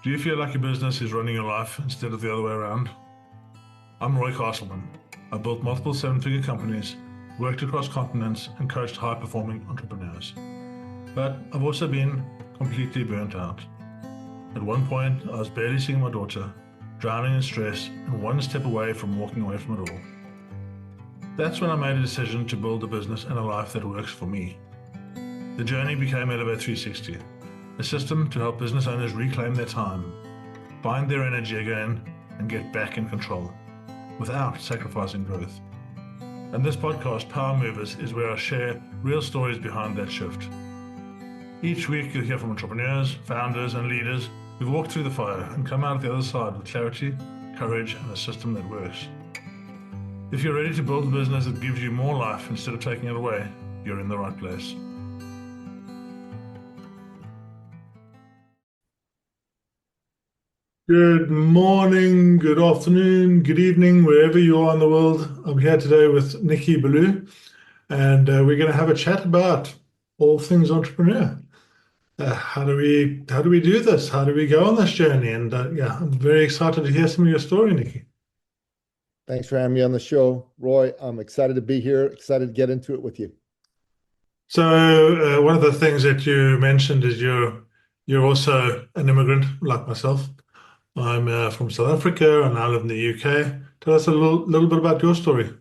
Do you feel like your business is running your life instead of the other way around? I'm Roy Castleman. I built multiple seven-figure companies, worked across continents, and coached high-performing entrepreneurs. But I've also been completely burnt out. At one point, I was barely seeing my daughter, drowning in stress, and one step away from walking away from it all. That's when I made a decision to build a business and a life that works for me. The journey became Elevate 360, a system to help business owners reclaim their time, find their energy again, and get back in control, without sacrificing growth. And this podcast, Power Movers, is where I share real stories behind that shift. Each week you'll hear from entrepreneurs, founders, and leaders who've walked through the fire and come out the other side with clarity, courage, and a system that works. If you're ready to build a business that gives you more life instead of taking it away, you're in the right place. Good morning, good afternoon, good evening, wherever you are in the world. I'm here today with Nicky Billou, and we're going to have a chat about all things entrepreneur. How do we do this? How do we go on this journey? And I'm very excited to hear some of your story, Nicky. Thanks for having me on the show, Roy. I'm excited to be here, excited to get into it with you. So one of the things that you mentioned is you're also an immigrant like myself. I'm from South Africa and I live in the UK. Tell us a little bit about your story.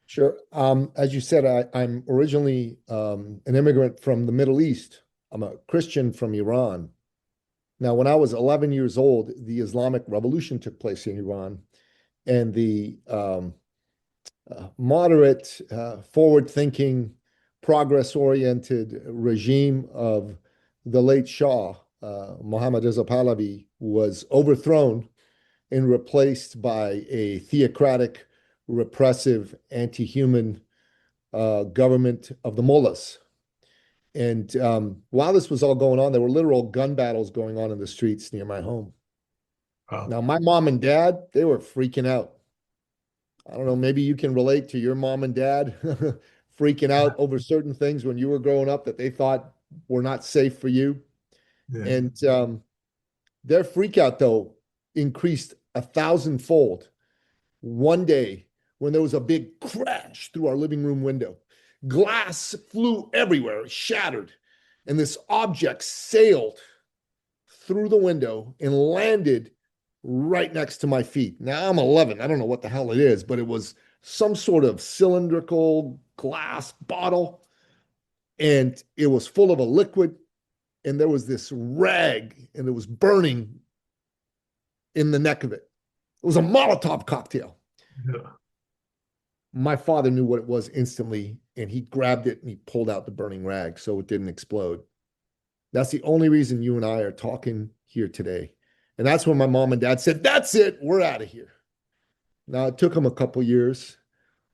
Sure. As you said, I'm originally an immigrant from the Middle East. I'm a Christian from Iran. Now, when I was 11 years old, the Islamic Revolution took place in Iran, and the moderate, forward-thinking, progress-oriented regime of the late Shah, Mohammad Reza Pahlavi, was overthrown and replaced by a theocratic, repressive, anti-human government of the mullahs. And while this was all going on, there were literal gun battles going on in the streets near my home. Wow. Now, my mom and dad, they were freaking out. I don't know, maybe you can relate to your mom and dad freaking out over certain things when you were growing up that they thought were not safe for you. Yeah. And their freak out, though, increased 1,000-fold one day when there was a big crash through our living room window. Glass flew everywhere, shattered, and this object sailed through the window and landed right next to my feet. Now, I'm 11. I don't know what the hell it is, but it was some sort of cylindrical glass bottle, and it was full of a liquid, and there was this rag, and it was burning in the neck of it. It was a Molotov cocktail. Yeah. My father knew what it was instantly, and he grabbed it and he pulled out the burning rag so it didn't explode. That's the only reason you and I are talking here today. And that's when my mom and dad said, "That's it, we're out of here." Now, it took them a couple years,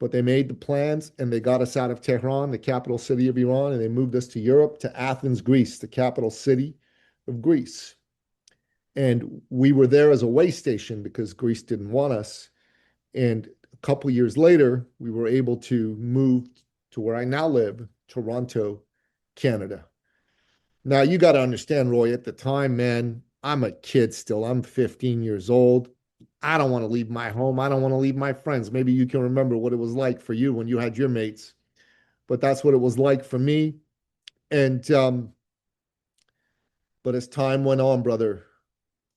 but they made the plans and they got us out of Tehran, the capital city of Iran, and they moved us to Europe, to Athens, Greece, the capital city of Greece. And we were there as a way station because Greece didn't want us. And a couple years later, we were able to move to where I now live, Toronto, Canada. Now, you got to understand, Roy, at the time, man, I'm a kid still. I'm 15 years old. I don't want to leave my home. I don't want to leave my friends. Maybe you can remember what it was like for you when you had your mates, but that's what it was like for me. And, but as time went on, brother,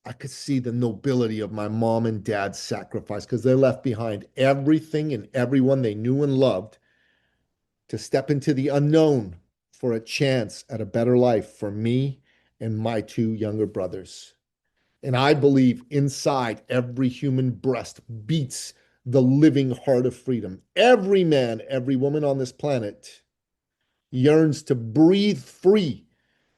I could see the nobility of my mom and dad's sacrifice because they left behind everything and everyone they knew and loved to step into the unknown for a chance at a better life for me and my two younger brothers. And I believe inside every human breast beats the living heart of freedom. Every man, every woman on this planet yearns to breathe free,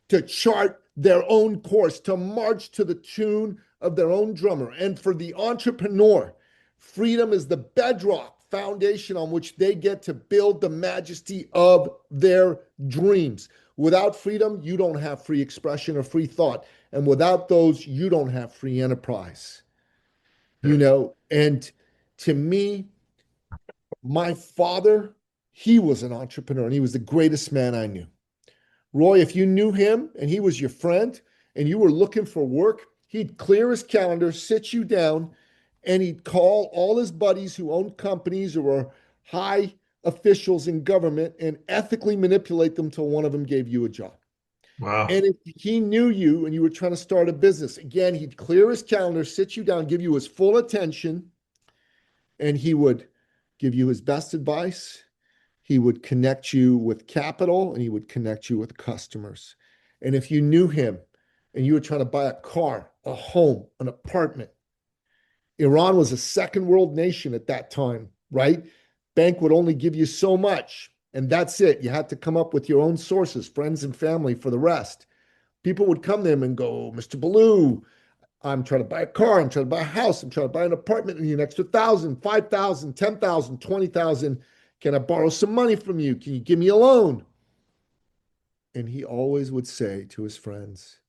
to chart their own course, to march to the tune of their own drummer. And for the entrepreneur, freedom is the bedrock foundation on which they get to build the majesty of their dreams. Without freedom, you don't have free expression or free thought. And without those, you don't have free enterprise. You know, and to me, my father, he was an entrepreneur and he was the greatest man I knew. Roy, if you knew him and he was your friend and you were looking for work, He'd clear his calendar, sit you down, and he'd call all his buddies who owned companies or were high officials in government and ethically manipulate them till one of them gave you a job. Wow. And if he knew you and you were trying to start a business, again, he'd clear his calendar, sit you down, give you his full attention, and he would give you his best advice. He would connect you with capital and he would connect you with customers. And if you knew him and you were trying to buy a car, a home, an apartment, Iran was a second world nation at that time, right? Bank would only give you so much, and that's it. You had to come up with your own sources, friends and family for the rest. People would come to him and go, Mr. Billou, I'm trying to buy a car, I'm trying to buy a house, I'm trying to buy an apartment, and you need an extra 1,000, 5,000, 10,000, 20,000. Can I borrow some money from you? Can you give me a loan? And he always would say to his friends,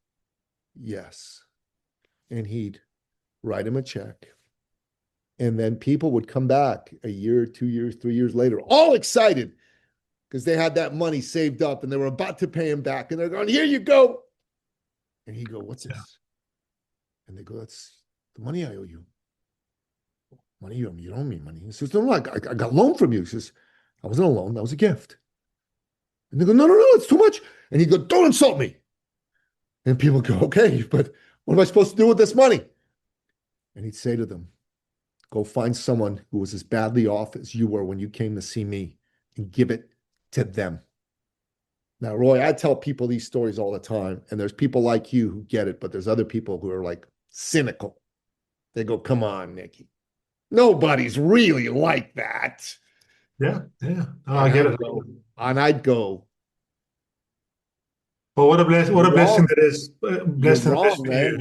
yes. And he'd write him a check. And then people would come back a year, 2 years, 3 years later, all excited because they had that money saved up and they were about to pay him back. And they're going, here you go. And he'd go, what's this? And they go, that's the money I owe you. Money you owe me? You don't owe me money. He says, no, I got a loan from you. He says, I wasn't a loan. That was a gift. And they go, no, it's too much. And he go, don't insult me. And people go, okay, but what am I supposed to do with this money? And he'd say to them, go find someone who was as badly off as you were when you came to see me and give it to them. Now, Roy, I tell people these stories all the time, and there's people like you who get it, but there's other people who are like cynical. They go, come on, Nicky. Nobody's really like that. Yeah. Oh, I get it. And I'd go, Well, what a blessing that is. Blessed you're and wrong, for man. you.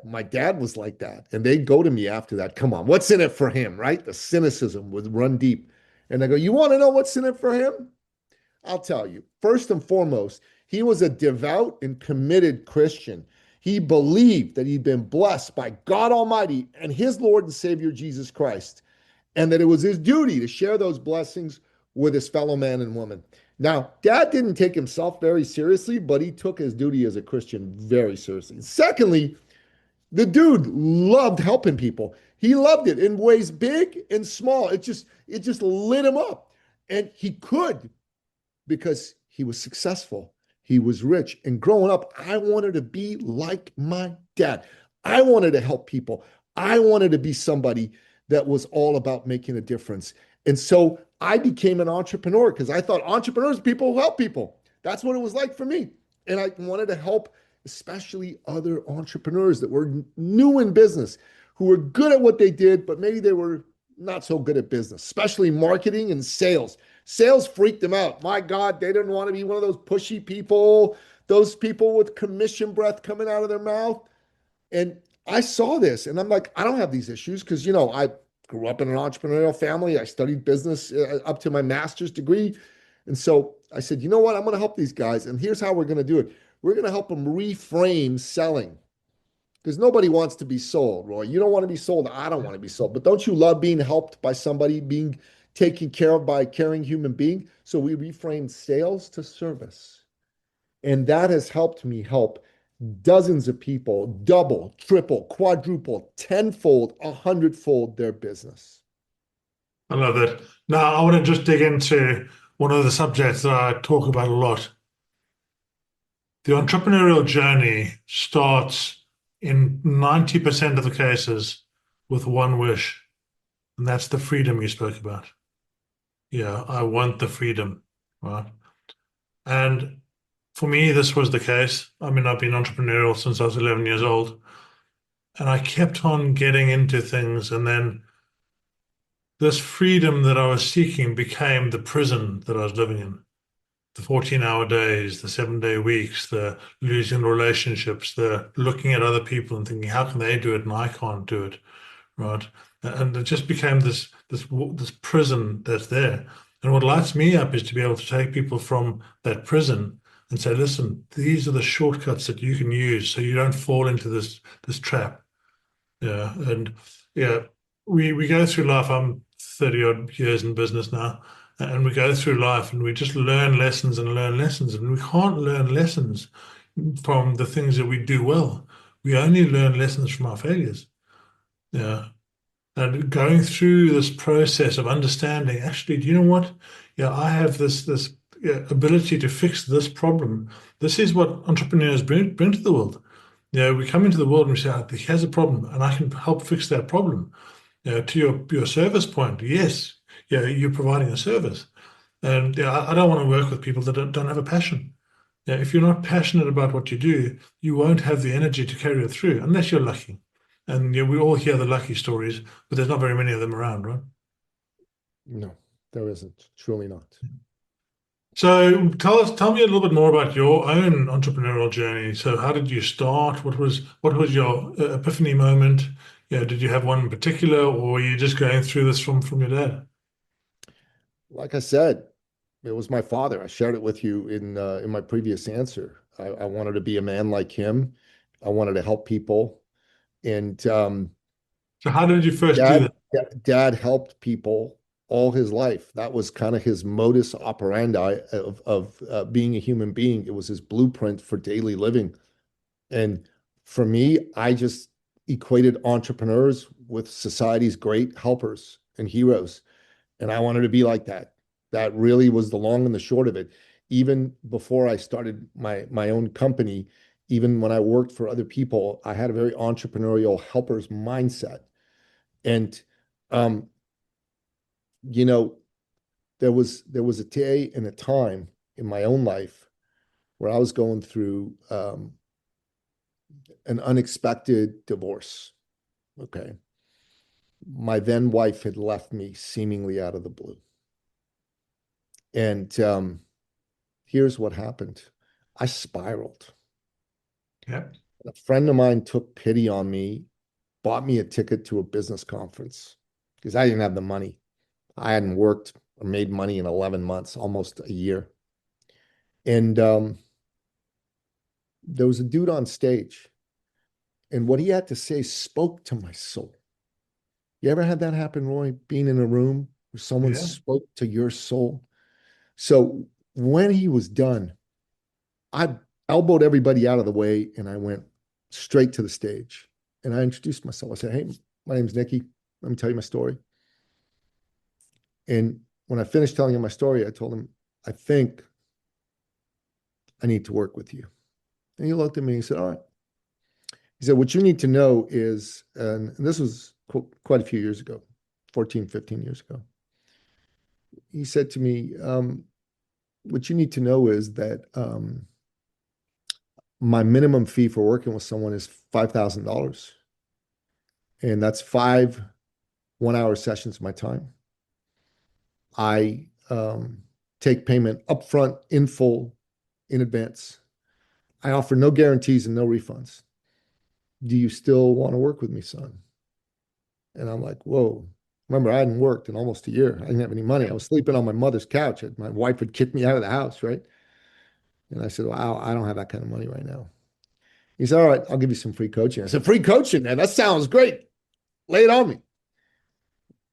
My dad was like that. And they'd go to me after that. Come on, what's in it for him, right? The cynicism would run deep. And I go, you want to know what's in it for him? I'll tell you. First and foremost, he was a devout and committed Christian. He believed that he'd been blessed by God Almighty and his Lord and Savior, Jesus Christ, and that it was his duty to share those blessings with his fellow man and woman. Now, Dad didn't take himself very seriously, but he took his duty as a Christian very seriously. Secondly, the dude loved helping people. He loved it in ways big and small. It just lit him up. And he could because he was successful. He was rich. And growing up, I wanted to be like my dad. I wanted to help people. I wanted to be somebody that was all about making a difference. And so I became an entrepreneur because I thought entrepreneurs, people who help people. That's what it was like for me. And I wanted to help especially other entrepreneurs that were new in business, who were good at what they did, but maybe they were not so good at business, especially marketing and sales. Sales freaked them out. My God, they didn't want to be one of those pushy people, those people with commission breath coming out of their mouth. And I saw this and I'm like, I don't have these issues because, I grew up in an entrepreneurial family. I studied business up to my master's degree. And so I said, you know what? I'm going to help these guys. And here's how we're going to do it. We're going to help them reframe selling because nobody wants to be sold, Roy. You don't want to be sold. I don't want to be sold. But don't you love being helped by somebody, being taken care of by a caring human being? So we reframed sales to service. And that has helped me help dozens of people double, triple, quadruple, tenfold, 100-fold their business. I love that. Now, I want to just dig into one of the subjects that I talk about a lot. The entrepreneurial journey starts in 90% of the cases with one wish, and that's the freedom you spoke about. Yeah, I want the freedom, right? And for me, this was the case. I mean, I've been entrepreneurial since I was 11 years old, and I kept on getting into things, and then this freedom that I was seeking became the prison that I was living in. The 14-hour days, the 7-day weeks, the losing relationships, the looking at other people and thinking, how can they do it and I can't do it, right? And it just became this prison that's there. And what lights me up is to be able to take people from that prison and say, listen, these are the shortcuts that you can use so you don't fall into this trap. Yeah, and yeah, we go through life. I'm 30 odd years in business now, and we go through life and we just learn lessons and learn lessons, and we can't learn lessons from the things that we do well. We only learn lessons from our failures. Yeah. And going through this process of understanding, actually, do you know what? Yeah, I have this yeah, ability to fix this problem. This is what entrepreneurs bring to the world. Yeah, we come into the world and we say, "Ah, here's a problem, and I can help fix that problem." To your service point, yes, yeah, you're providing a service, and yeah, I don't want to work with people that don't have a passion. Yeah, if you're not passionate about what you do, you won't have the energy to carry it through unless you're lucky. And yeah, we all hear the lucky stories, but there's not very many of them around, right? No, there isn't. Truly not. So tell me a little bit more about your own entrepreneurial journey. So how did you start? What was your epiphany moment? Yeah, did you have one in particular, or were you just going through this from your dad? Like I said, it was my father. I shared it with you in my previous answer. I wanted to be a man like him. I wanted to help people, and So how did you first do that? dad helped people all his life. That was kind of his modus operandi of being a human being. It was his blueprint for daily living. And for me, I just equated entrepreneurs with society's great helpers and heroes. And I wanted to be like that. That really was the long and the short of it. Even before I started my own company, even when I worked for other people, I had a very entrepreneurial helper's mindset. And um, you know, there was a day and a time in my own life where I was going through an unexpected divorce. Okay. My then wife had left me seemingly out of the blue. And here's what happened. I spiraled. Yeah. A friend of mine took pity on me, bought me a ticket to a business conference because I didn't have the money. I hadn't worked or made money in 11 months, almost a year. And there was a dude on stage, and what he had to say spoke to my soul. You ever had that happen, Roy? Being in a room where someone Yeah. spoke to your soul? So when he was done, I elbowed everybody out of the way and I went straight to the stage. And I introduced myself. I said, "Hey, my name's Nicky. Let me tell you my story." And when I finished telling him my story, I told him, "I think I need to work with you." And he looked at me and he said, "All right." He said, "What you need to know is," and this was quite a few years ago, 14, 15 years ago. He said to me, "What you need to know is that my minimum fee for working with someone is $5,000. And that's 5 1-hour sessions of my time. I take payment upfront, in full, in advance. I offer no guarantees and no refunds. Do you still want to work with me, son?" And I'm like, whoa. Remember, I hadn't worked in almost a year. I didn't have any money. I was sleeping on my mother's couch. My wife would kick me out of the house, right? And I said, wow, I don't have that kind of money right now. He said, all right, I'll give you some free coaching. I said, free coaching, man, that sounds great. Lay it on me.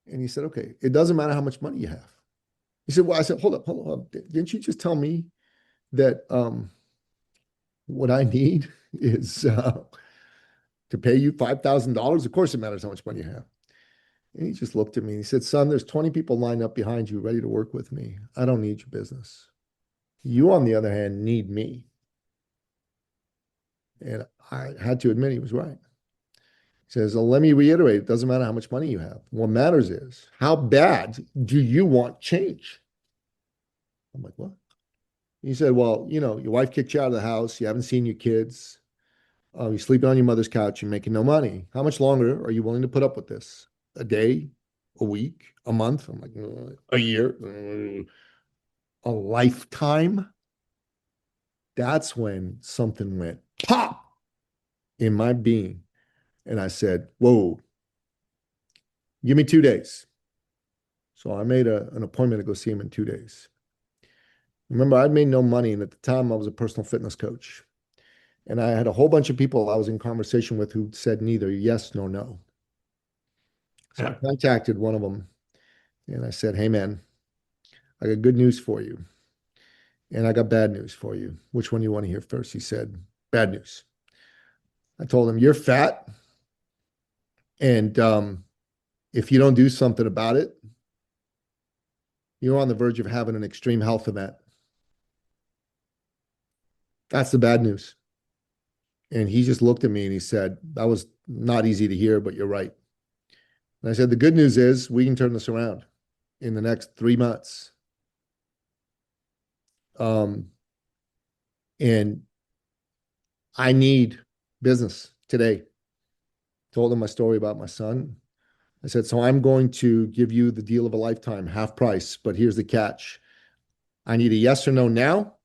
And he said, okay, it doesn't matter how much money you have. He said, well, I said, hold up. Didn't you just tell me that what I need is to pay you $5,000? Of course, it matters how much money you have. And he just looked at me and he said, son, there's 20 people lined up behind you ready to work with me. I don't need your business. You, on the other hand, need me. And I had to admit he was right. He says, well, let me reiterate, it doesn't matter how much money you have. What matters is how bad do you want change? I'm like, what? He said, well, your wife kicked you out of the house. You haven't seen your kids. You're sleeping on your mother's couch. You're making no money. How much longer are you willing to put up with this? A day, a week, a month? I'm like, a year, a lifetime. That's when something went pop in my being. And I said, whoa, give me 2 days. So I made an appointment to go see him in 2 days. Remember, I'd made no money. And at the time, I was a personal fitness coach. And I had a whole bunch of people I was in conversation with who said neither yes nor no. So I Yeah. contacted one of them and I said, hey, man, I got good news for you. And I got bad news for you. Which one do you want to hear first? He said, bad news. I told him, you're fat. And if you don't do something about it, you're on the verge of having an extreme health event. That's the bad news. And he just looked at me and he said, that was not easy to hear, but you're right. And I said, the good news is we can turn this around in the next 3 months. And I need business today. Told him my story about my son. I said, so I'm going to give you the deal of a lifetime, half price, but here's the catch. I need a yes or no now,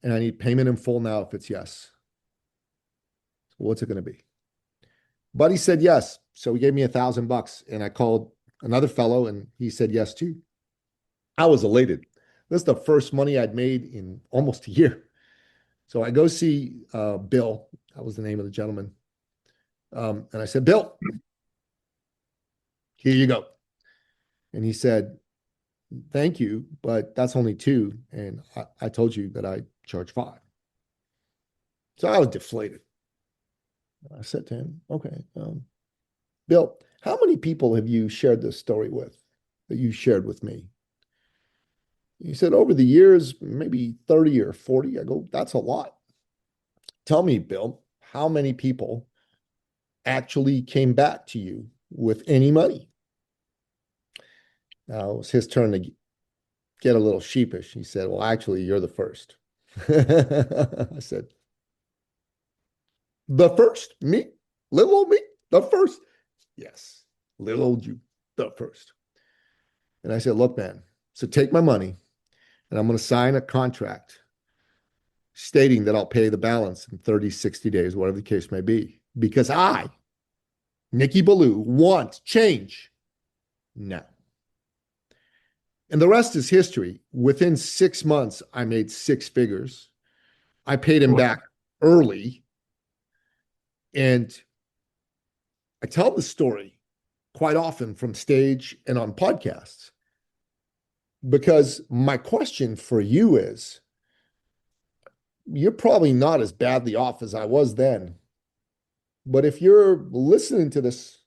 and I need payment in full now if it's yes. What's it going to be? Buddy said yes. So he gave me $1,000 and I called another fellow and he said yes too. I was elated. This is the first money I'd made in almost a year. So I go see Bill. That was the name of the gentleman. And I said, Bill, here you go. And he said, thank you, but that's only two. And I told you that I charge five. So I was deflated. I said to him, okay, Bill, how many people have you shared this story with that you shared with me? He said, over the years, maybe 30 or 40. I go, that's a lot. Tell me, Bill, how many people actually came back to you with any money? Now it was his turn to get a little sheepish. He said, well, actually, you're the first. I said, the first? Me? Little old me? The first? Yes, little old you, the first. And I said, look, man, so take my money and I'm going to sign a contract stating that I'll pay the balance in 30, 60 days, whatever the case may be, because I, Nicky Billou, want change now. And the rest is history. Within 6 months, I made six figures. I paid him back early. And I tell the story quite often from stage and on podcasts because my question for you is, you're probably not as badly off as I was then. But if you're listening to this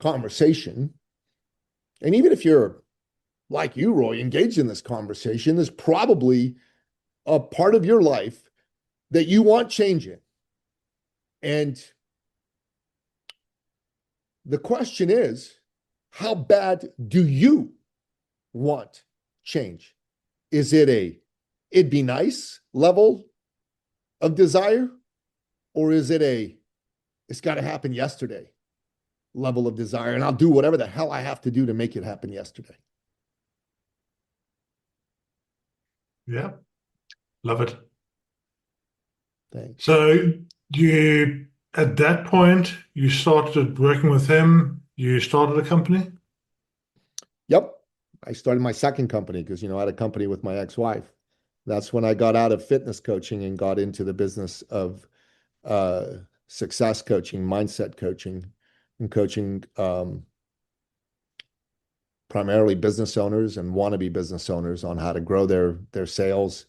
conversation, and even if you're like you, Roy, engaged in this conversation, there's probably a part of your life that you want change in. And the question is, how bad do you want change? Is it it'd be nice level of desire? Or is it it's got to happen yesterday level of desire? And I'll do whatever the hell I have to do to make it happen yesterday. Yeah, love it. Thanks. So you, at that point, you started working with him. You started a company. Yep. I started my second company because, I had a company with my ex-wife. That's when I got out of fitness coaching and got into the business of success coaching, mindset coaching, and coaching primarily business owners and wannabe business owners on how to grow their sales.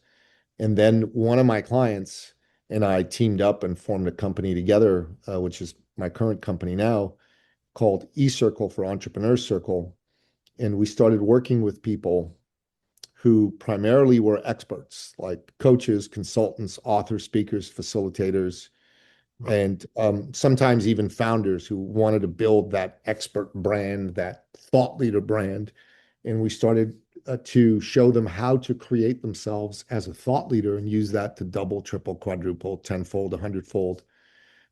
And then one of my clients and I teamed up and formed a company together, which is my current company now, called eCircle for Entrepreneur Circle. And we started working with people who primarily were experts, like coaches, consultants, authors, speakers, facilitators, and sometimes even founders who wanted to build that expert brand, that thought leader brand. And we started to show them how to create themselves as a thought leader and use that to double, triple, quadruple, tenfold, 100-fold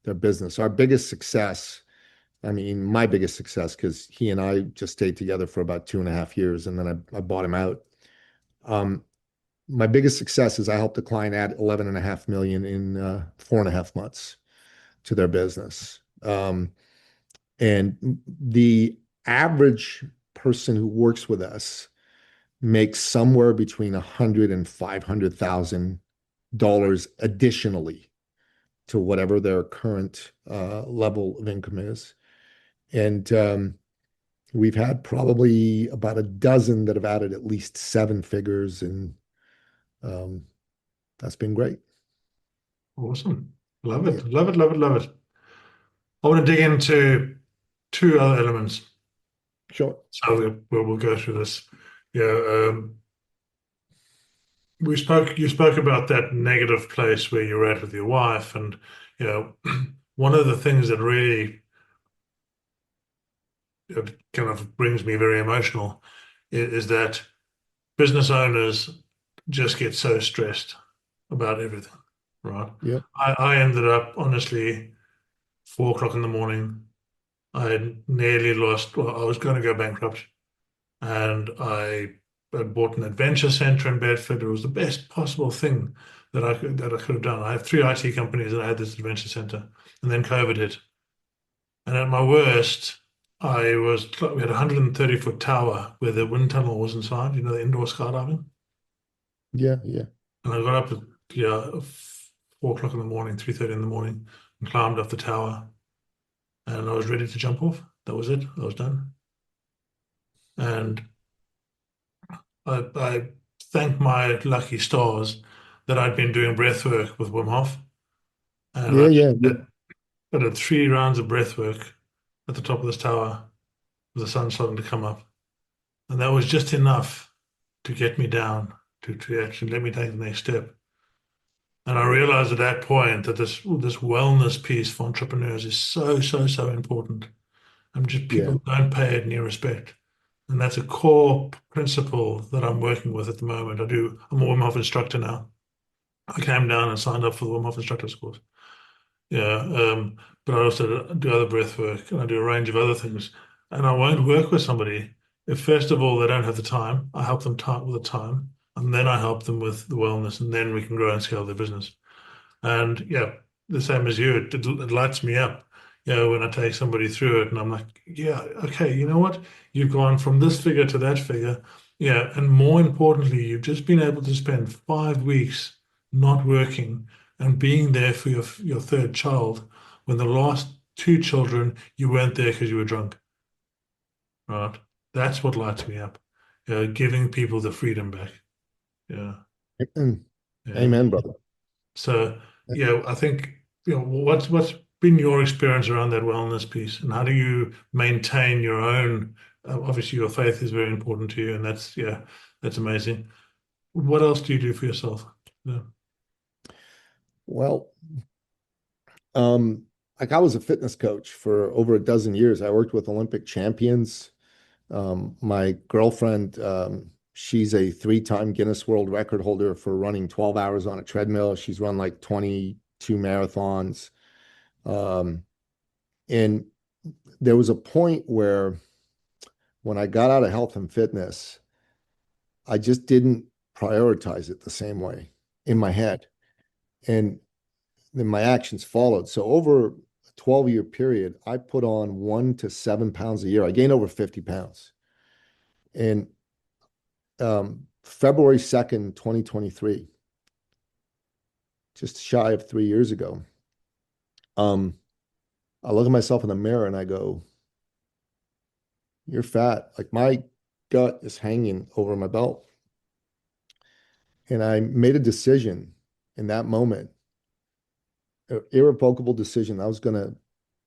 their business. Our biggest success, my biggest success, because he and I just stayed together for about 2.5 years, and then I bought him out. My biggest success is I helped a client add 11.5 million in 4.5 months to their business. And the average person who works with us makes somewhere between $100,000 and $500,000 additionally to whatever their current level of income is. And we've had probably about a dozen that have added at least 7 figures, and that's been great. Awesome. Love it. Love it. Love it. Love it. I want to dig into two other elements. Sure. So we'll go through this. Yeah, you spoke about that negative place where you're at with your wife, and you know, one of the things that really kind of brings me very emotional is that business owners just get so stressed about everything, right? Yeah. I ended up honestly 4 o'clock in the morning. I had nearly lost, well, I was going to go bankrupt, and I had bought an adventure center in Bedford. It was the best possible thing that I could have done. I have three IT companies, and I had this adventure center, and then COVID hit. And at my worst, we had a 130-foot tower where the wind tunnel was inside, the indoor skydiving. Yeah. Yeah. And I got up at, yeah, 4 o'clock in the morning, 3:30 in the morning, and climbed up the tower. And I was ready to jump off. That was it. I was done. And I thank my lucky stars that I'd been doing breath work with Wim Hof. And Yeah. Yeah. Yeah. I did 3 rounds of breath work at the top of this tower with the sun starting to come up. And that was just enough to get me down to actually let me take the next step. And I realized at that point that this wellness piece for entrepreneurs is so, so, so important. And just Yeah. people don't pay it any respect. And that's a core principle that I'm working with at the moment. I'm a Wim Hof instructor now. I came down and signed up for the Wim Hof instructor's course. Yeah, but I also do other breath work and I do a range of other things. And I won't work with somebody if, first of all, they don't have the time. I help them with the time, and then I help them with the wellness, and then we can grow and scale their business. And yeah, the same as you, it lights me up. When I take somebody through it, and I'm like, yeah, okay, you know what? You've gone from this figure to that figure. Yeah, and more importantly, you've just been able to spend 5 weeks not working and being there for your third child when the last two children you weren't there because you were drunk, right? That's what lights me up. Giving people the freedom back. Yeah, Mm. yeah. Amen, brother. So yeah, I think what's been your experience around that wellness piece, and how do you maintain your own? Obviously, your faith is very important to you, and that's amazing. What else do you do for yourself? Yeah. Well, um, like I was a fitness coach for over a dozen years. I worked with Olympic champions. My girlfriend, she's a three-time Guinness World Record holder for running 12 hours on a treadmill. She's run like 22 marathons. Um, and there was a point where when I got out of health and fitness, I just didn't prioritize it the same way in my head. And then my actions followed. So over a 12-year period, I put on 1 to 7 pounds a year. I gained over 50 pounds. And February 2nd, 2023, just shy of 3 years ago, um, I look at myself in the mirror and I go, you're fat. Like my gut is hanging over my belt. And I made a decision in that moment, an irrevocable decision. I was going to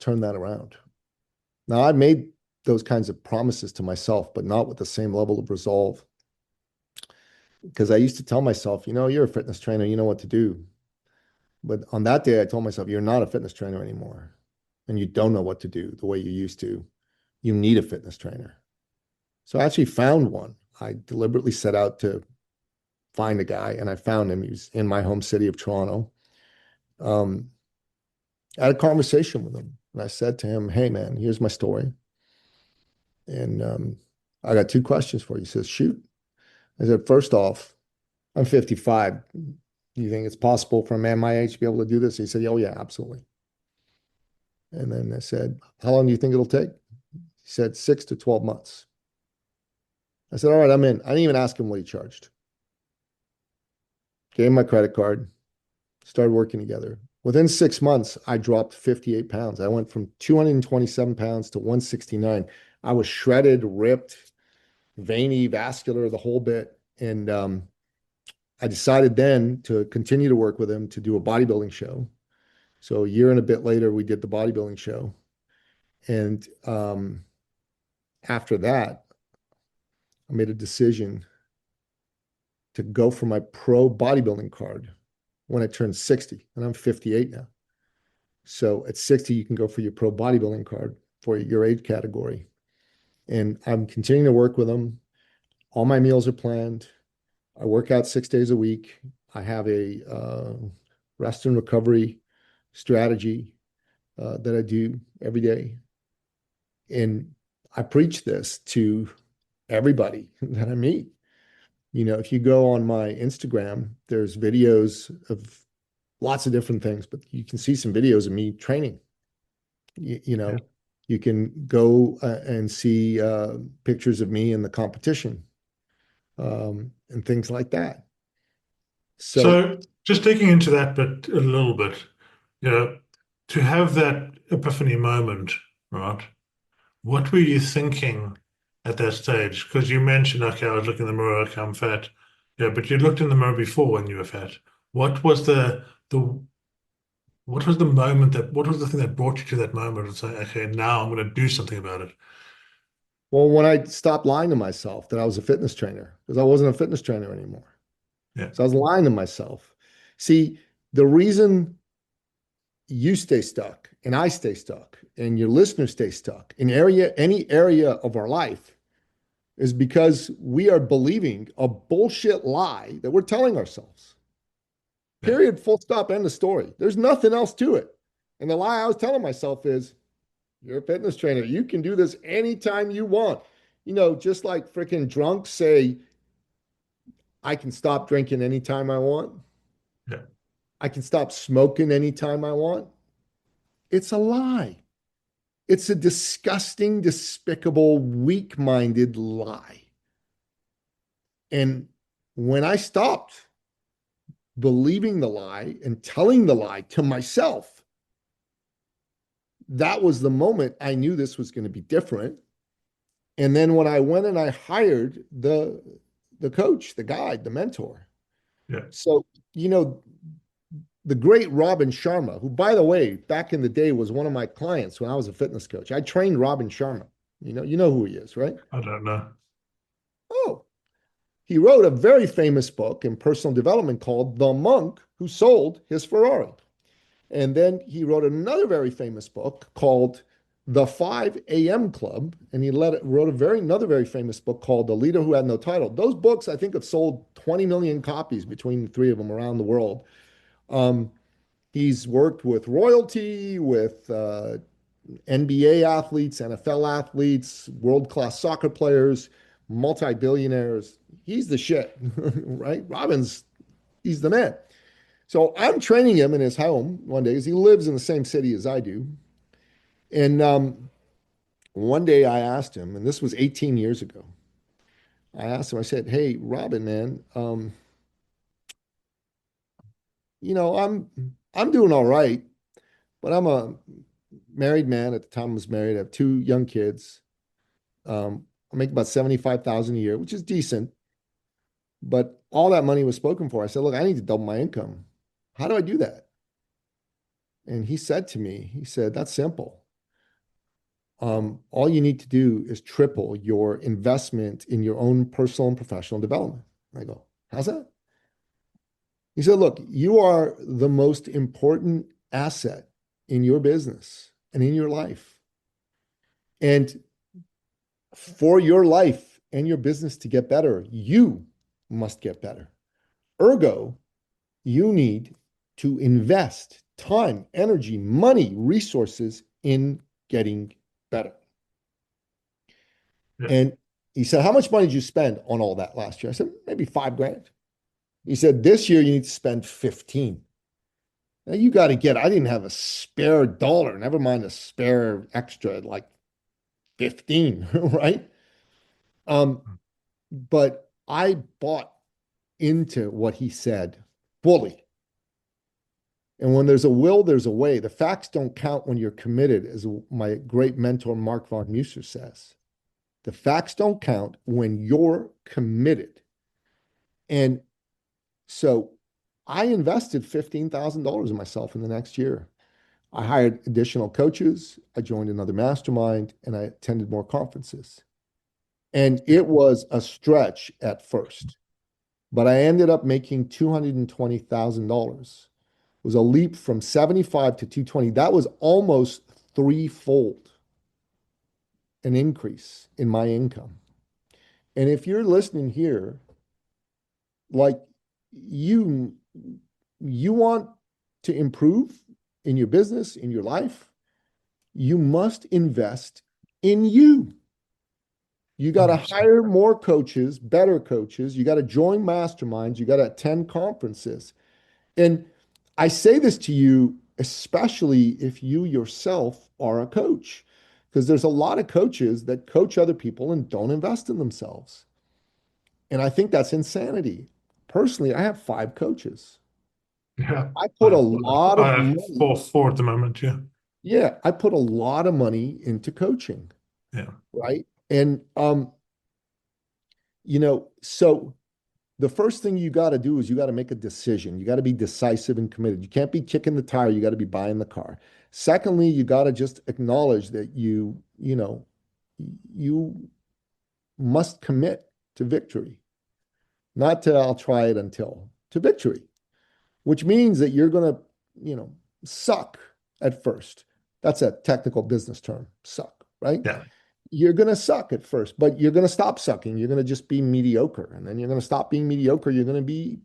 turn that around. Now, I made those kinds of promises to myself, but not with the same level of resolve. Because I used to tell myself, you're a fitness trainer, you know what to do. But on that day, I told myself, you're not a fitness trainer anymore. And you don't know what to do the way you used to. You need a fitness trainer. So I actually found one. I deliberately set out to find a guy, and I found him. He was in my home city of Toronto. Um, I had a conversation with him, and I said to him, "Hey, man, here's my story, and I got two questions for you." He says, "Shoot." I said, "First off, I'm 55. Do you think it's possible for a man my age to be able to do this?" He said, "Oh yeah, absolutely." And then I said, "How long do you think it'll take?" He said, 6 to 12 months. I said, "All right, I'm in." I didn't even ask him what he charged. Gave him my credit card, started working together. Within 6 months, I dropped 58 pounds. I went from 227 pounds to 169. I was shredded, ripped, veiny, vascular, the whole bit. And I decided then to continue to work with him to do a bodybuilding show. So a year and a bit later, we did the bodybuilding show. And after that, I made a decision to go for my pro bodybuilding card when I turned 60, and I'm 58 now. So at 60, you can go for your pro bodybuilding card for your age category. And I'm continuing to work with them. All my meals are planned. I work out 6 days a week. I have a rest and recovery strategy that I do every day. And I preach this to everybody that I meet. If you go on my Instagram, there's videos of lots of different things, but you can see some videos of me training. You, you Yeah. know, you can go and see pictures of me in the competition and things like that. So, So just digging into that bit a little bit, you know, to have that epiphany moment, right? What were you thinking at that stage? Because you mentioned, okay, I was looking in the mirror, okay, I'm fat. Yeah, but you looked in the mirror before when you were fat. What was the what was the moment that what was the thing that brought you to that moment and say, okay, now I'm going to do something about it? well, when I stopped lying to myself that I was a fitness trainer, because I wasn't a fitness trainer anymore. Yeah, So I was lying to myself. See, the reason you stay stuck and I stay stuck and your listeners stay stuck in any area of our life is because we are believing a bullshit lie that we're telling ourselves. yeah, Period, full stop, end of story. There's nothing else to it. And the lie I was telling myself is, you're a fitness trainer. You can do this anytime you want. Just like freaking drunks say, I can stop drinking anytime I want. yeah, I can stop smoking anytime I want. It's a lie. It's a disgusting, despicable, weak minded lie. And when I stopped believing the lie and telling the lie to myself, that was the moment I knew this was going to be different. And then when I went and I hired the coach, the guide, the mentor. yeah. So, you know, the great Robin Sharma, who, by the way, back in the day was one of my clients when I was a fitness coach. I trained Robin Sharma. You know who he is, right? I don't know. Oh, he wrote a very famous book in personal development called The Monk Who Sold His Ferrari. And then he wrote another very famous book called The 5 a.m. Club. And wrote another very famous book called The Leader Who Had No Title. Those books, I think, have sold 20 million copies between the three of them around the world. Um, he's worked with royalty, with NBA athletes, NFL athletes, world-class soccer players, multi-billionaires. He's the shit, right? He's the man. So I'm training him in his home one day because he lives in the same city as I do. And one day I asked him, and this was 18 years ago. I asked him, I said, "Hey, Robin, man, I'm doing all right, but I'm a married man at the time I was married. I have two young kids. I make about 75,000 a year, which is decent, but all that money was spoken for. I said, look, I need to double my income. How do I do that?" And he said to me, he said, "That's simple. All you need to do is triple your investment in your own personal and professional development." I go, "How's that?" He said, "Look, you are the most important asset in your business and in your life. And for your life and your business to get better, you must get better. Ergo, you need to invest time, energy, money, resources in getting better." Yeah, And he said, "How much money did you spend on all that last year?" I said, "Maybe 5 grand." He said, "This year you need to spend 15. Now you got to I didn't have a spare dollar, never mind a spare extra, like 15, right? Um, but I bought into what he said fully. And when there's a will, there's a way. The facts don't count when you're committed, as my great mentor, Mark von Muser, says. The facts don't count when you're committed. And so I invested $15,000 in myself in the next year. I hired additional coaches. I joined another mastermind and I attended more conferences. And Yeah. it was a stretch at first, but I ended up making $220,000. It was a leap from 75 to 220. That was almost threefold an increase in my income. And if you're listening here, like you you want to improve in your business, in your life, you must invest in you. You got to 100%. hire more coaches, better coaches. You got to join masterminds. You got to attend conferences. And I say this to you, especially if you yourself are a coach, because there's a lot of coaches that coach other people and don't invest in themselves. And I think that's insanity. Personally, I have five coaches. Yeah. I put I a have, lot I of have money. four at the moment. Yeah. Yeah, I put a lot of money into coaching, Yeah. right? And so the first thing you got to do is you got to make a decision. You got to be decisive and committed. You can't be kicking the tire. You got to be buying the car. Secondly, you got to just acknowledge that you must commit to victory, not to I'll try it until to victory, which means that you're going to, suck at first. That's a technical business term, suck, right? Yeah. You're going to suck at first, but you're going to stop sucking. You're going to just be mediocre. And then you're going to stop being mediocre. You're going to be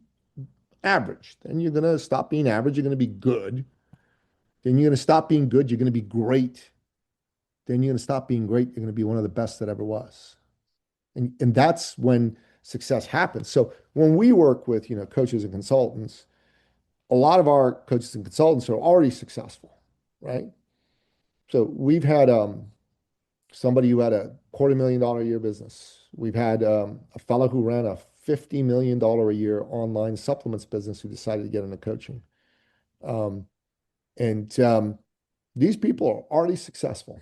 average. Then you're going to stop being average. You're going to be good. Then you're going to stop being good. You're going to be great. Then you're going to stop being great. You're going to be one of the best that ever was. And that's when success happens. So when we work with, coaches and consultants, a lot of our coaches and consultants are already successful, right? So we've had somebody who had a $250,000 a year business. We've had a fellow who ran a $50 million a year online supplements business who decided to get into coaching. Um, and these people are already successful.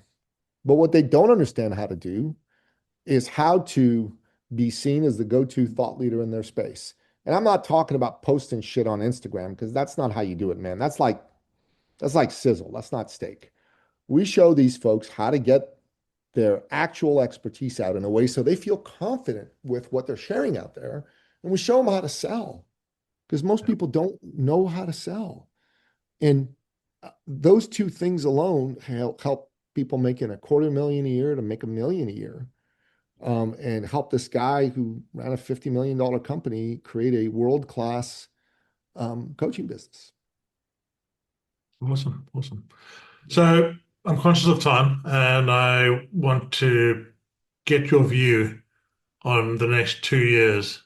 But what they don't understand how to do is how to be seen as the go-to thought leader in their space. And I'm not talking about posting shit on Instagram because that's not how you do it, man. That's like sizzle. That's not steak. We show these folks how to get their actual expertise out in a way so they feel confident with what they're sharing out there. And we show them how to sell because most people don't know how to sell. And those two things alone help people making $250,000 a year to make $1 million a year. And help this guy who ran a $50 million company create a world-class coaching business. Awesome. Awesome. So I'm conscious of time and I want to get your view on the next 2 years,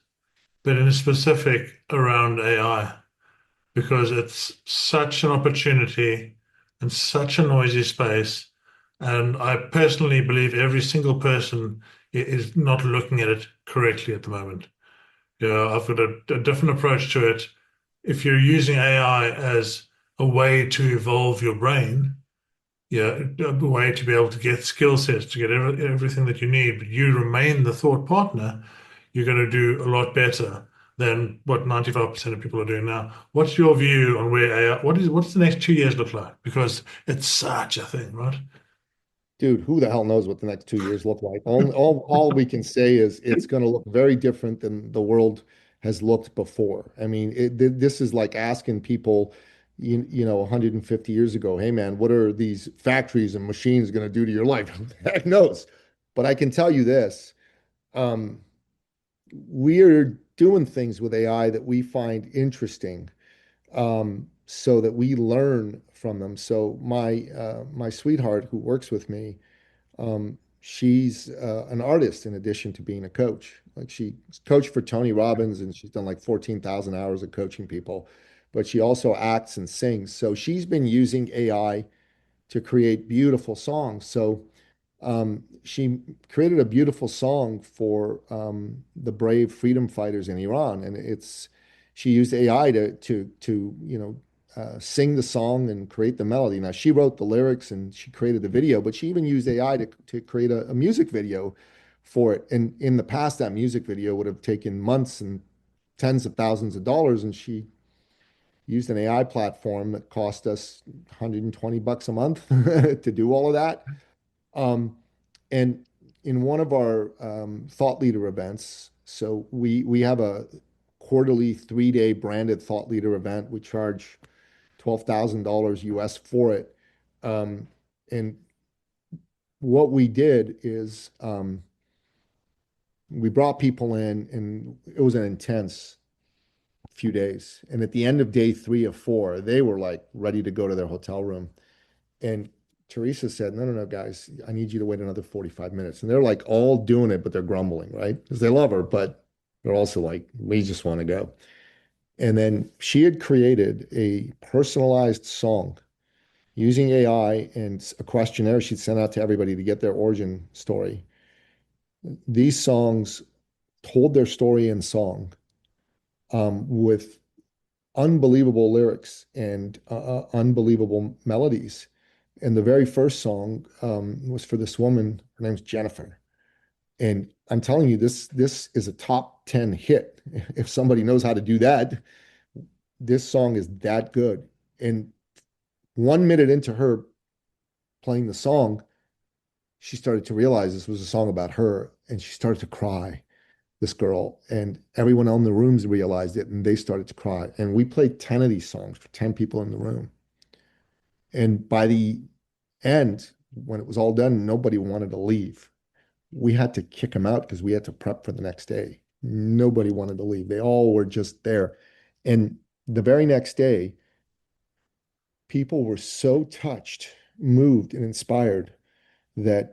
but in specific around AI, because it's such an opportunity and such a noisy space. And I personally believe every single person is not looking at it correctly at the moment. I've got a different approach to it. If you're using AI as a way to evolve your brain, yeah, a way to be able to get skill sets, to get everything that you need, but you remain the thought partner, you're going to do a lot better than what 95% of people are doing now. What's your view on where AI, what's the next 2 years look like? Because it's such a thing, right? Dude, who the hell knows what the next 2 years look like? All we can say is it's going to look very different than the world has looked before. I mean, this is like asking people, 150 years ago, hey man, what are these factories and machines going to do to your life? Heck knows. But I can tell you this, um, we're doing things with AI that we find interesting, so that we learn from them. So my sweetheart who works with me, she's an artist in addition to being a coach. Like she coached for Tony Robbins and she's done like 14,000 hours of coaching people, but she also acts and sings. So she's been using AI to create beautiful songs. So she created a beautiful song for the brave freedom fighters in Iran, and she used AI to sing the song and create the melody. Now she wrote the lyrics and she created the video, but she even used AI to create a music video for it. And in the past, that music video would have taken months and tens of thousands of dollars, and she used an AI platform that cost us $120 a month to do all of that. Um, and in one of our thought leader events, so we have a quarterly 3-day branded thought leader event. We charge $12,000 US for it. And what we did is we brought people in, and it was an intense few days. And at the end of day 3 or 4, they were like ready to go to their hotel room. And Teresa said, no, no, no, guys, I need you to wait another 45 minutes. And they're like all doing it, but they're grumbling, right? Because they love her, but they're also like, we just want to go. And then she had created a personalized song using AI and a questionnaire she'd sent out to everybody to get their origin story. These songs told their story in song with unbelievable lyrics and unbelievable melodies. And the very first song was for this woman. Her name's Jennifer. And I'm telling you, this is a top 10 hit. If somebody knows how to do that, this song is that good. And 1 minute into her playing the song, she started to realize this was a song about her, and she started to cry, this girl, and everyone in the rooms realized it, and they started to cry. And we played 10 of these songs for 10 people in the room. And by the end, when it was all done, nobody wanted to leave. We had to kick them out because we had to prep for the next day. Nobody wanted to leave. They all were just there. And the very next day, people were so touched, moved, and inspired that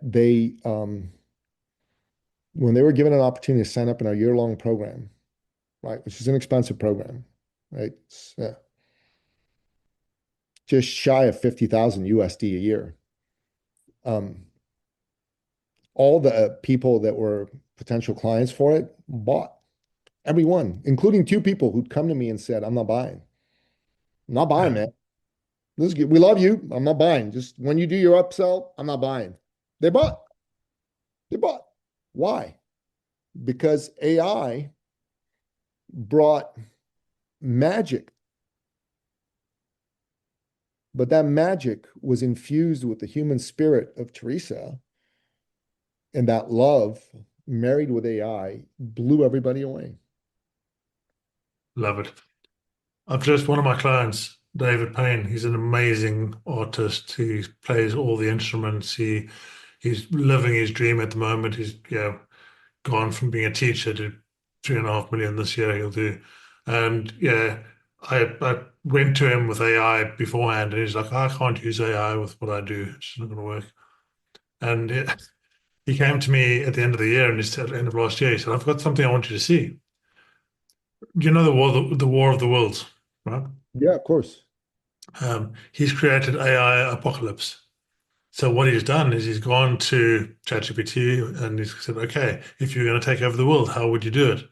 when they were given an opportunity to sign up in our year-long program, right, which is an expensive program, right, it's, just shy of 50,000 USD a year. Um, all the people that were potential clients for it bought, everyone, including 2 people who'd come to me and said, I'm not buying. I'm not buying, Yeah. man. This is good. We love you. I'm not buying. Just when you do your upsell, I'm not buying. They bought. They bought. Why? Because AI brought magic, but that magic was infused with the human spirit of Teresa, and that love married with AI blew everybody away. Love it. I've just one of my clients, David Payne. He's an amazing artist. He plays all the instruments. He's living his dream at the moment. He's gone from being a teacher to 3.5 million this year. He'll do, and I went to him with AI beforehand, and he's like, I can't use AI with what I do. It's not going to work. And he came to me at the end of the year, and he said, at the end of last year, he said, I've got something I want you to see. You know the War of the Worlds, right? Yeah, of course. He's created AI apocalypse. So what he's done is he's gone to ChatGPT and he's said, okay, if you're going to take over the world, how would you do it?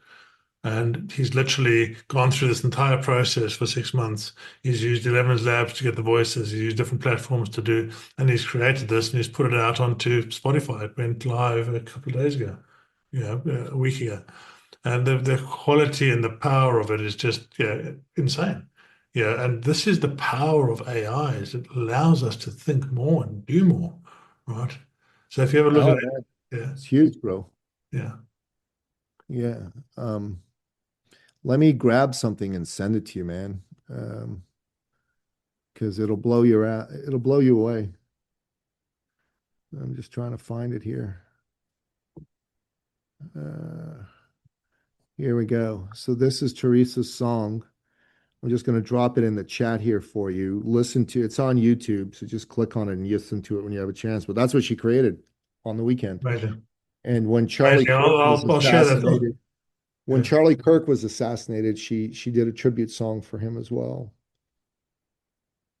And he's literally gone through this entire process for 6 months. He's used 11's labs to get the voices. He's used different platforms to do, and he's created this and he's put it out onto Spotify. It went live a couple of days ago, a week ago. And the quality and the power of it is just insane. Yeah, and this is the power of AI is it allows us to think more and do more, right? So if you ever look at Oh it, man, yeah, it's huge, bro. yeah, Yeah. Let me grab something and send it to you, man. Because it'll blow you away. I'm just trying to find it here. Uh, Here we go. So this is Teresa's song. I'm just going to drop it in the chat here for you. Listen to it's on YouTube, so just click on it and listen to it when you have a chance. But that's what she created on the weekend. amazing, And when Charlie amazing. Kirk was I'll share that. assassinated, when Yeah. Charlie Kirk was assassinated, she did a tribute song for him as well.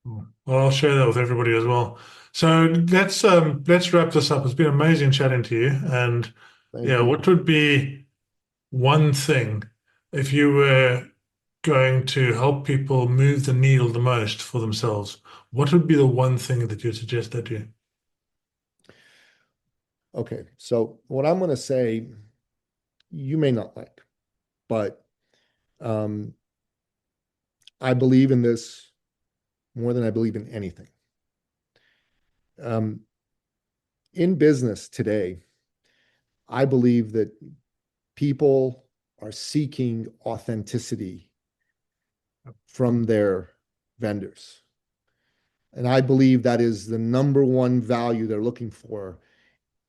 Well, I'll share that with everybody as well. So let's wrap this up. It's been amazing chatting to you. And Thank yeah, you. what would be one thing if you were going to help people move the needle the most for themselves? What would be the one thing that you'd suggest they do? Okay, so what I'm going to say, you may not like, but um, I believe in this more than I believe in anything. In business today, I believe that people are seeking authenticity from their vendors. And I believe that is the number one value they're looking for.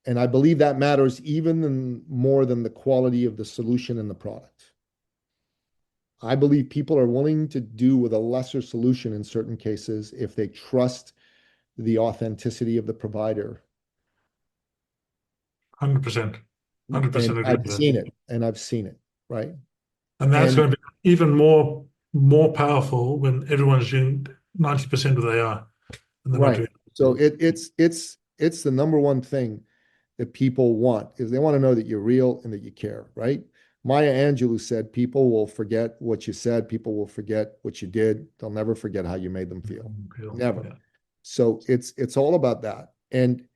And I believe that matters even more than the quality of the solution and the product. I believe people are willing to do with a lesser solution in certain cases if they trust the authenticity of the provider. 100%. 100% And agree I've with that. seen it, and I've seen it, right? And that's And going to be even more powerful when everyone's doing 90% with AI and they're not right. doing So it's the number one thing that people want is they want to know that you're real and that you care, right? Maya Angelou said, people will forget what you said, people will forget what you did. They'll never forget how you made them feel. Never. Yeah. So it's all about that. And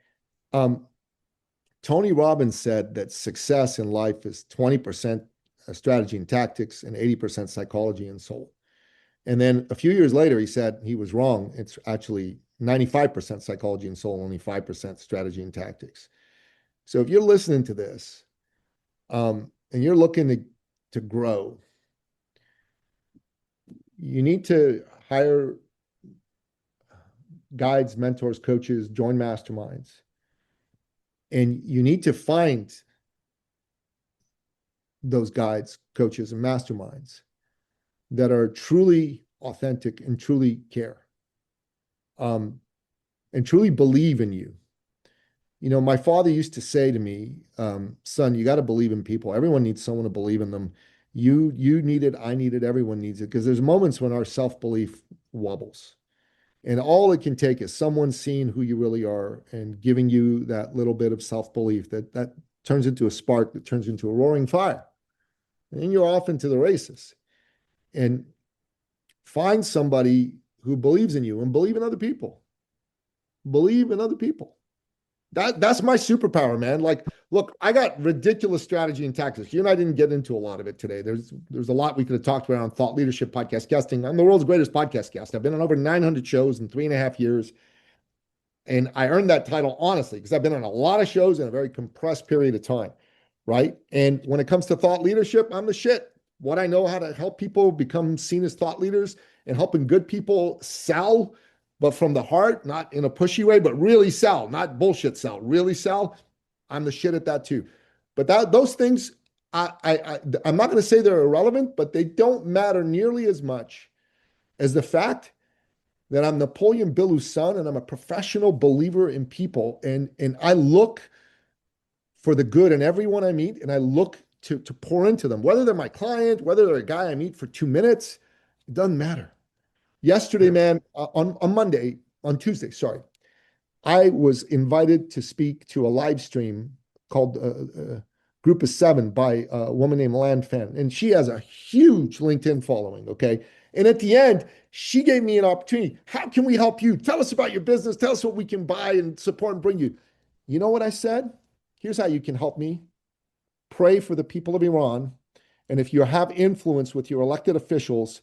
Tony Robbins said that success in life is 20% strategy and tactics and 80% psychology and soul. And then a few years later, he said he was wrong. It's actually 95% psychology and soul, only 5% strategy and tactics. So if you're listening to this and you're looking to grow, you need to hire guides, mentors, coaches, join masterminds. And you need to find those guides, coaches, and masterminds that are truly authentic and truly care and truly believe in you. You know, my father used to say to me, son, you got to believe in people. Everyone needs someone to believe in them. You need it, I need it, everyone needs it. Because there's moments when our self-belief wobbles. And all it can take is someone seeing who you really are and giving you that little bit of self-belief that turns into a spark, that turns into a roaring fire. And then you're off into the races. And find somebody who believes in you and believe in other people. Believe in other people. That's my superpower, man. Like, look, I got ridiculous strategy and tactics. You and I didn't get into a lot of it today. There's a lot we could have talked about on thought leadership, podcast guesting. I'm the world's greatest podcast guest. I've been on over 900 shows in 3.5 years. And I earned that title honestly, because I've been on a lot of shows in a very compressed period of time, right? And when it comes to thought leadership, I'm the shit. What I know how to help people become seen as thought leaders and helping good people sell, but from the heart, not in a pushy way, but really sell, not bullshit sell, really sell. I'm the shit at that too. But those things, I'm not going to say they're irrelevant, but they don't matter nearly as much as the fact that I'm Napoleon Billou's son and I'm a professional believer in people. And I look for the good in everyone I meet, and I look to pour into them, whether they're my client, whether they're a guy I meet for 2 minutes, it doesn't matter. Yesterday, man, on Tuesday, sorry, I was invited to speak to a live stream called Group of Seven by a woman named Lan Fan. And she has a huge LinkedIn following, okay? And at the end, she gave me an opportunity. How can we help you? Tell us about your business. Tell us what we can buy and support and bring you. You know what I said? Here's how you can help me. Pray for the people of Iran. And if you have influence with your elected officials,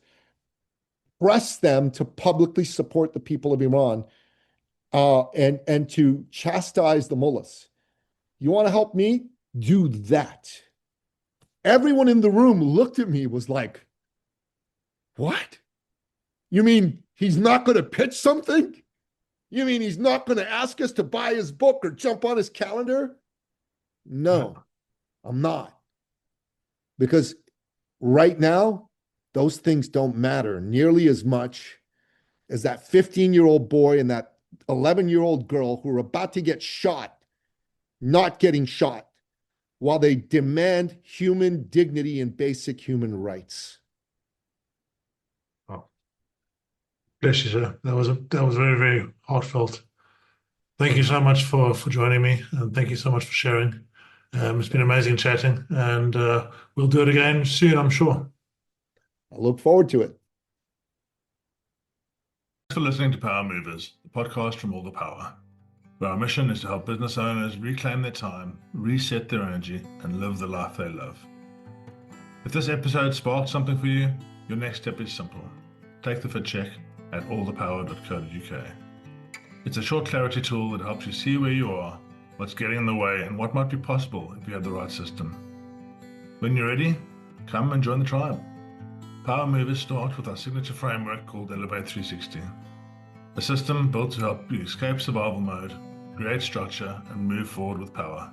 press them to publicly support the people of Iran and to chastise the mullahs. You want to help me? Do that. Everyone in the room looked at me, was like, what? You mean he's not going to pitch something? You mean he's not going to ask us to buy his book or jump on his calendar? No, I'm not. Because right now, those things don't matter nearly as much as that 15-year-old boy and that 11-year-old girl who are about to get shot, not getting shot, while they demand human dignity and basic human rights. Oh, bless you, sir. That was very, very heartfelt. Thank you so much for joining me, and thank you so much for sharing. It's been amazing chatting, and we'll do it again soon, I'm sure. I look forward to it. Thanks for listening to Power Movers, the podcast from All the Power, where our mission is to help business owners reclaim their time, reset their energy, and live the life they love. If this episode sparked something for you, your next step is simple. take the fit check at allthepower.co.uk. It's a short clarity tool that helps you see where you are, what's getting in the way, and what might be possible if you have the right system. When you're ready, come and join the tribe. Power movers start with our signature framework called Elevate 360, a system built to help you escape survival mode, create structure, and move forward with power.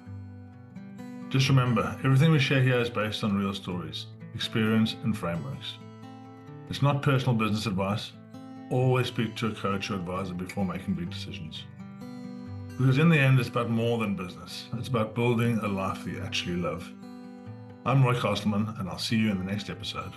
Just remember, everything we share here is based on real stories, experience, and frameworks. It's not personal business advice. Always speak to a coach or advisor before making big decisions. Because in the end, it's about more than business. It's about building a life that you actually love. I'm Roy Castleman, and I'll see you in the next episode.